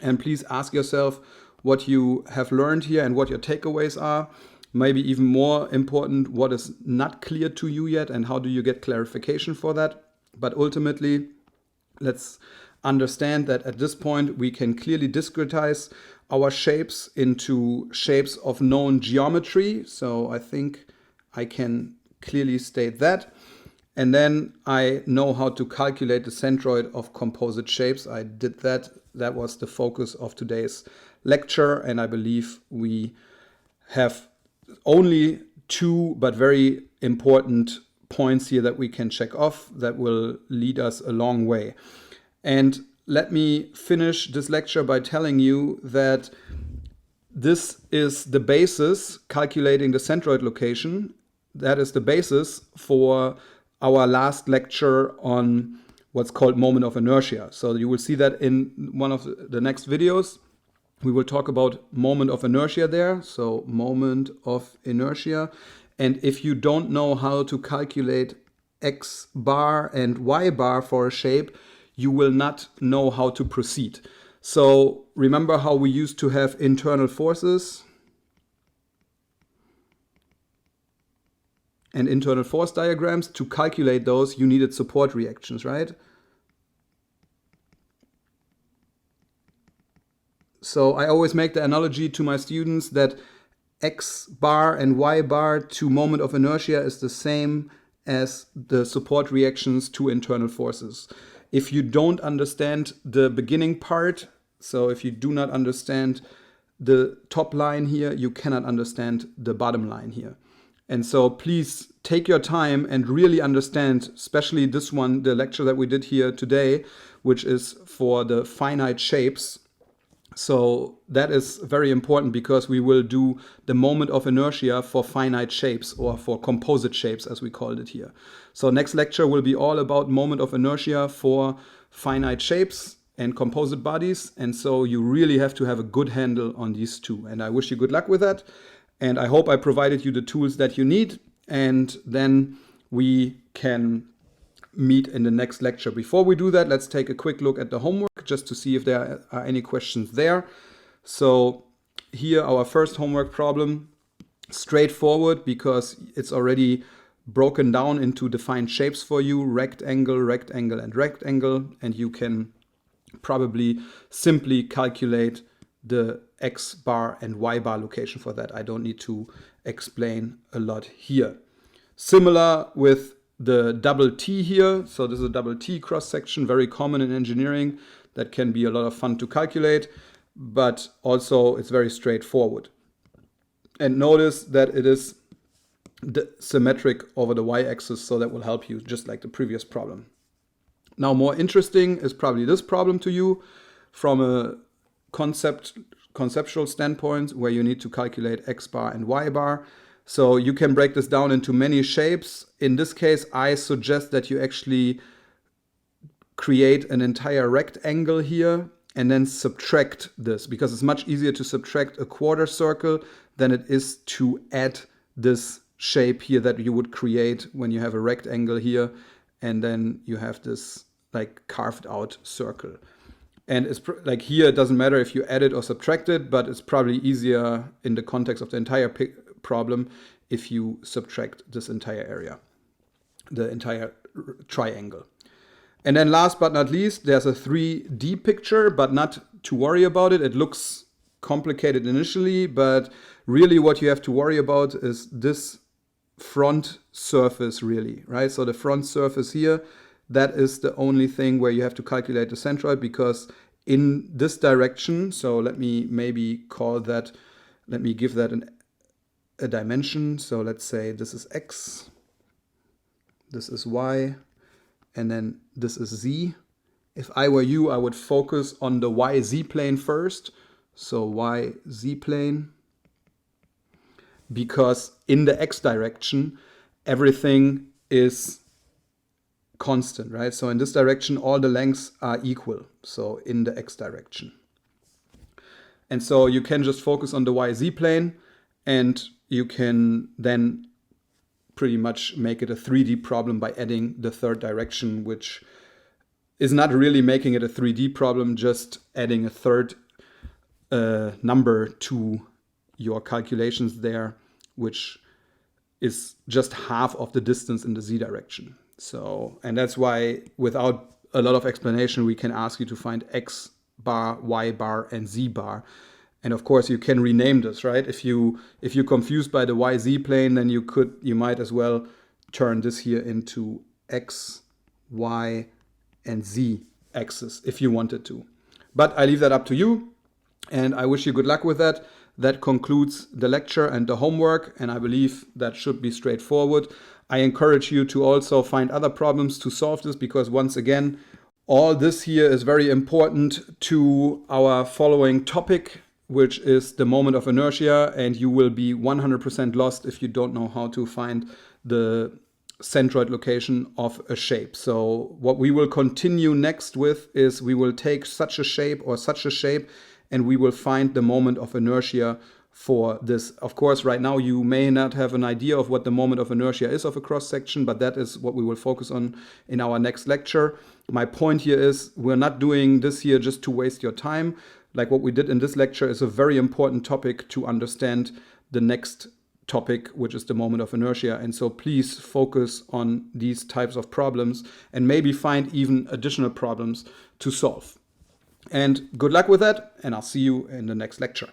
And please ask yourself what you have learned here and what your takeaways are. Maybe even more important, what is not clear to you yet and how do you get clarification for that. But ultimately, let's understand that at this point we can clearly discretize our shapes into shapes of known geometry. So I think I can clearly state that. And then I know how to calculate the centroid of composite shapes. I did that. That was the focus of today's lecture. And I believe we have only two but very important points here that we can check off that will lead us a long way. And let me finish this lecture by telling you that this is the basis, calculating the centroid location. That is the basis for our last lecture on what's called moment of inertia. So you will see that in one of the next videos. We will talk about moment of inertia there. So moment of inertia. And if you don't know how to calculate x bar and y bar for a shape, you will not know how to proceed. So remember how we used to have internal forces and internal force diagrams. To calculate those, you needed support reactions, right? So I always make the analogy to my students that x bar and y bar to moment of inertia is the same as the support reactions to internal forces. If you don't understand the beginning part, so if you do not understand the top line here, you cannot understand the bottom line here. And so please take your time and really understand, especially this one, the lecture that we did here today, which is for the finite shapes. So that is very important because we will do the moment of inertia for finite shapes or for composite shapes as we called it here. So next lecture will be all about moment of inertia for finite shapes and composite bodies. And so you really have to have a good handle on these two. And I wish you good luck with that. And I hope I provided you the tools that you need. And then we can meet in the next lecture. Before we do that, let's take a quick look at the homework just to see if there are any questions there. So here our first homework problem, straightforward because it's already broken down into defined shapes for you, rectangle, rectangle, and rectangle. And you can probably simply calculate the x bar and y bar location for that. I don't need to explain a lot here. Similar with the double T here. So this is a double T cross section, very common in engineering. That can be a lot of fun to calculate, but also it's very straightforward. And notice that it is symmetric over the y-axis, so that will help you just like the previous problem. Now more interesting is probably this problem to you from a conceptual standpoint where you need to calculate x bar and y bar. So you can break this down into many shapes. In this case, I suggest that you actually create an entire rectangle here and then subtract this, because it's much easier to subtract a quarter circle than it is to add this shape here that you would create when you have a rectangle here and then you have this like carved out circle. And it's like here, it doesn't matter if you add it or subtract it, but it's probably easier in the context of the entire problem if you subtract this entire area, the entire triangle. And then last but not least, there's a 3D picture, but not to worry about it. It looks complicated initially, but really what you have to worry about is this front surface really, right? So the front surface here, that is the only thing where you have to calculate the centroid, because in this direction, so let me maybe call that, let me give that a dimension. So let's say this is x, this is y, and then this is z. If I were you, I would focus on the yz plane first. So yz plane, because in the x direction, everything is constant, right? So in this direction, all the lengths are equal. So in the x direction. And so you can just focus on the yz plane, and you can then pretty much make it a 3D problem by adding the third direction, which is not really making it a 3D problem, just adding a third number to your calculations there, which is just half of the distance in the z direction. So, and that's why without a lot of explanation, we can ask you to find x bar, y bar, and z bar. And of course, you can rename this, right? If you're confused by the YZ plane, then you might as well turn this here into X, Y, and Z axis if you wanted to. But I leave that up to you, and I wish you good luck with that. That concludes the lecture and the homework, and I believe that should be straightforward. I encourage you to also find other problems to solve this, because once again, all this here is very important to our following topic, which is the moment of inertia, and you will be 100% lost if you don't know how to find the centroid location of a shape. So what we will continue next with is we will take such a shape or such a shape, and we will find the moment of inertia for this. Of course, right now you may not have an idea of what the moment of inertia is of a cross section, but that is what we will focus on in our next lecture. My point here is we're not doing this here just to waste your time. Like what we did in this lecture is a very important topic to understand the next topic, which is the moment of inertia. And so please focus on these types of problems and maybe find even additional problems to solve. And good luck with that, and I'll see you in the next lecture.